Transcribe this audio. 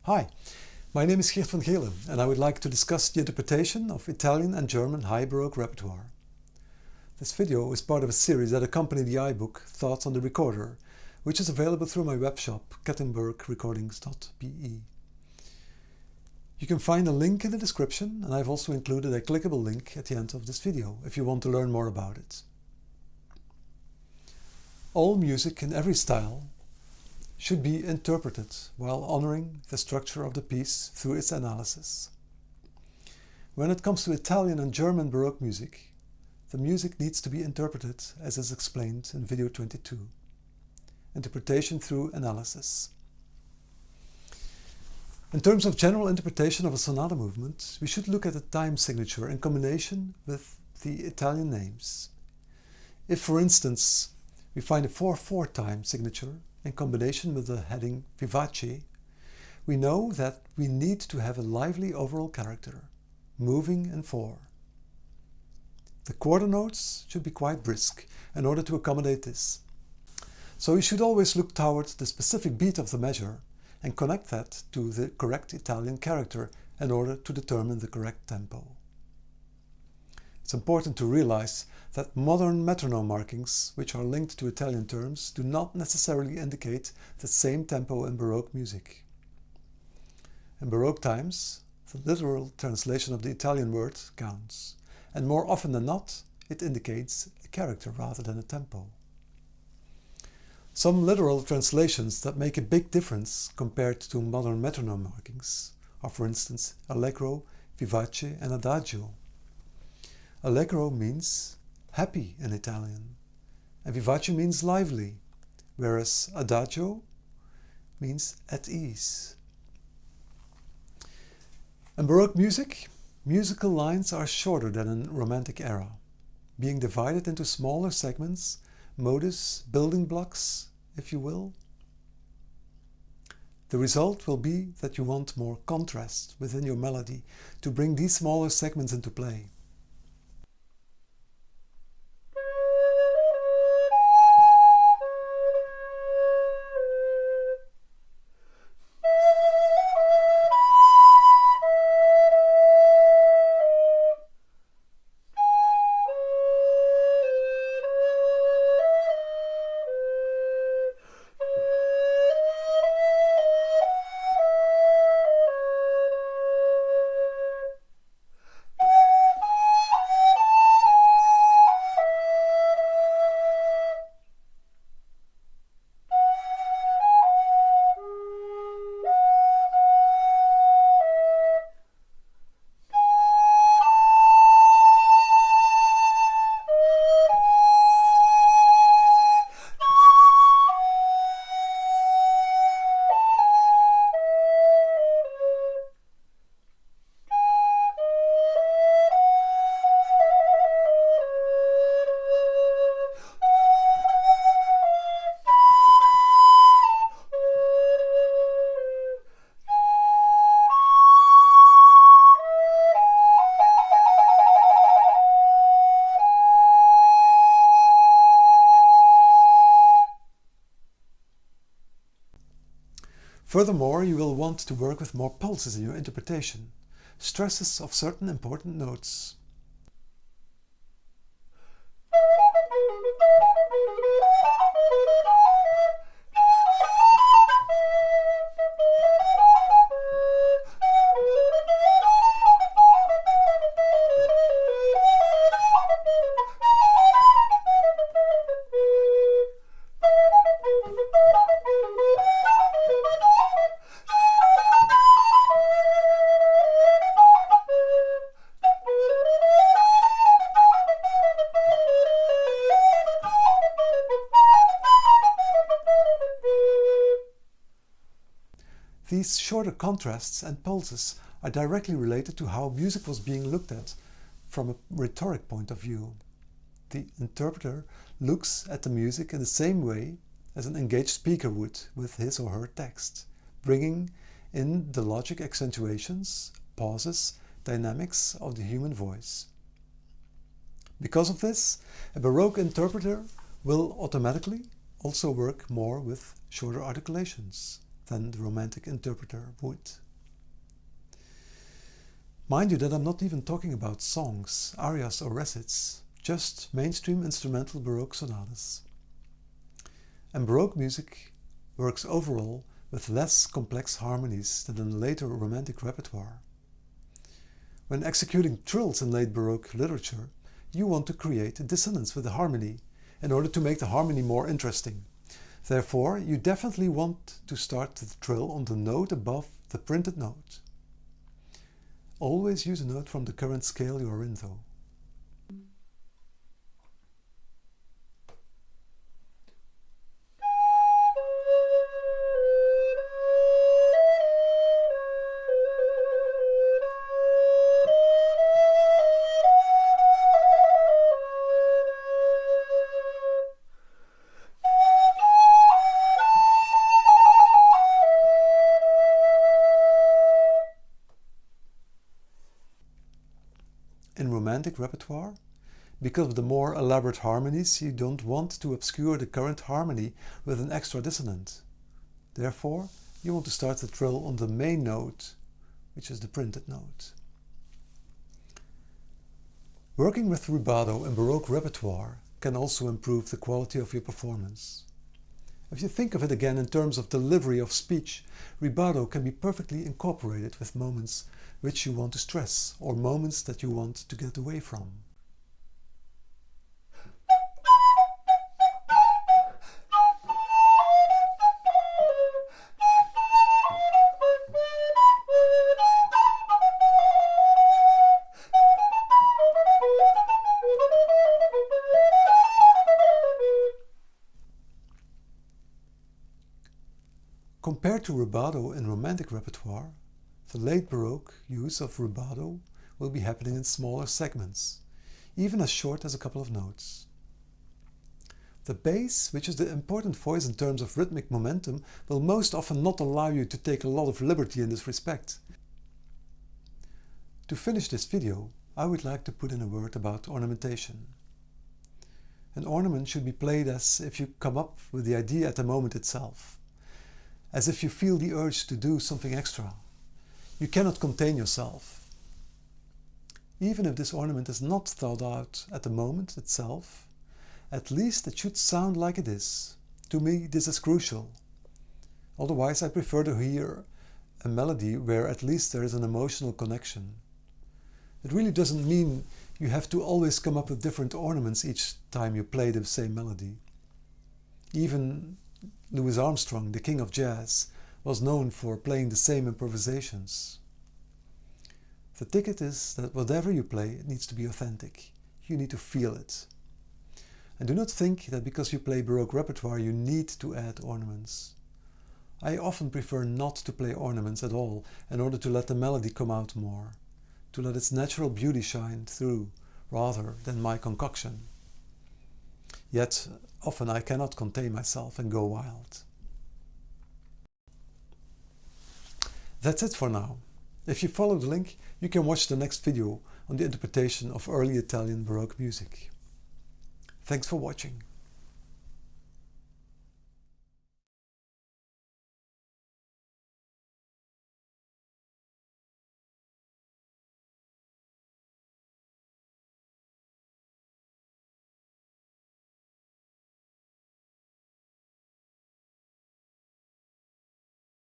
Hi, my name is Geert Van Gele and I would like to discuss the interpretation of Italian and German High Baroque repertoire. This video is part of a series that accompanied the iBook Thoughts on the Recorder, which is available through my webshop kettingbergrecordings.be. You can find a link in the description, and I've also included a clickable link at the end of this video if you want to learn more about it. All music in every style should be interpreted while honoring the structure of the piece through its analysis. When it comes to Italian and German Baroque music, the music needs to be interpreted as is explained in video 22. Interpretation through analysis. In terms of general interpretation of a sonata movement, we should look at the time signature in combination with the Italian names. If, for instance, we find a 4/4 time signature in combination with the heading vivace, we know that we need to have a lively overall character, moving in 4. The quarter notes should be quite brisk in order to accommodate this. So you should always look toward the specific beat of the measure and connect that to the correct Italian character in order to determine the correct tempo. It's important to realize that modern metronome markings, which are linked to Italian terms, do not necessarily indicate the same tempo in Baroque music. In Baroque times, the literal translation of the Italian word counts, and more often than not, it indicates a character rather than a tempo. Some literal translations that make a big difference compared to modern metronome markings are, for instance, allegro, vivace and adagio. Allegro means happy in Italian, and vivace means lively, whereas adagio means at ease. In Baroque music, musical lines are shorter than in Romantic era, being divided into smaller segments, modus, building blocks, if you will. The result will be that you want more contrast within your melody to bring these smaller segments into play. Furthermore, you will want to work with more pulses in your interpretation, stresses of certain important notes. These shorter contrasts and pulses are directly related to how music was being looked at from a rhetoric point of view. The interpreter looks at the music in the same way as an engaged speaker would with his or her text, bringing in the logic accentuations, pauses, dynamics of the human voice. Because of this, a Baroque interpreter will automatically also work more with shorter articulations, than the Romantic interpreter would. Mind you that I'm not even talking about songs, arias or recits, just mainstream instrumental Baroque sonatas. And Baroque music works overall with less complex harmonies than in the later Romantic repertoire. When executing trills in late Baroque literature, you want to create a dissonance with the harmony in order to make the harmony more interesting. Therefore, you definitely want to start the trill on the note above the printed note. Always use a note from the current scale you are in though. In Romantic repertoire, because of the more elaborate harmonies, you don't want to obscure the current harmony with an extra dissonant. Therefore, you want to start the trill on the main note, which is the printed note. Working with rubato in Baroque repertoire can also improve the quality of your performance. If you think of it again in terms of delivery of speech, rubato can be perfectly incorporated with moments which you want to stress or moments that you want to get away from. Compared to rubato in Romantic repertoire, the late Baroque use of rubato will be happening in smaller segments, even as short as a couple of notes. The bass, which is the important voice in terms of rhythmic momentum, will most often not allow you to take a lot of liberty in this respect. To finish this video, I would like to put in a word about ornamentation. An ornament should be played as if you come up with the idea at the moment itself, as if you feel the urge to do something extra. You cannot contain yourself. Even if this ornament is not thought out at the moment itself, at least it should sound like it is. To me, this is crucial. Otherwise, I prefer to hear a melody where at least there is an emotional connection. It really doesn't mean you have to always come up with different ornaments each time you play the same melody. Even Louis Armstrong, the king of jazz, was known for playing the same improvisations. The ticket is that whatever you play, it needs to be authentic. You need to feel it. And do not think that because you play Baroque repertoire you need to add ornaments. I often prefer not to play ornaments at all in order to let the melody come out more, to let its natural beauty shine through rather than my concoction. Yet often I cannot contain myself and go wild. That's it for now. If you follow the link, you can watch the next video on the interpretation of early Italian Baroque music. Thanks for watching.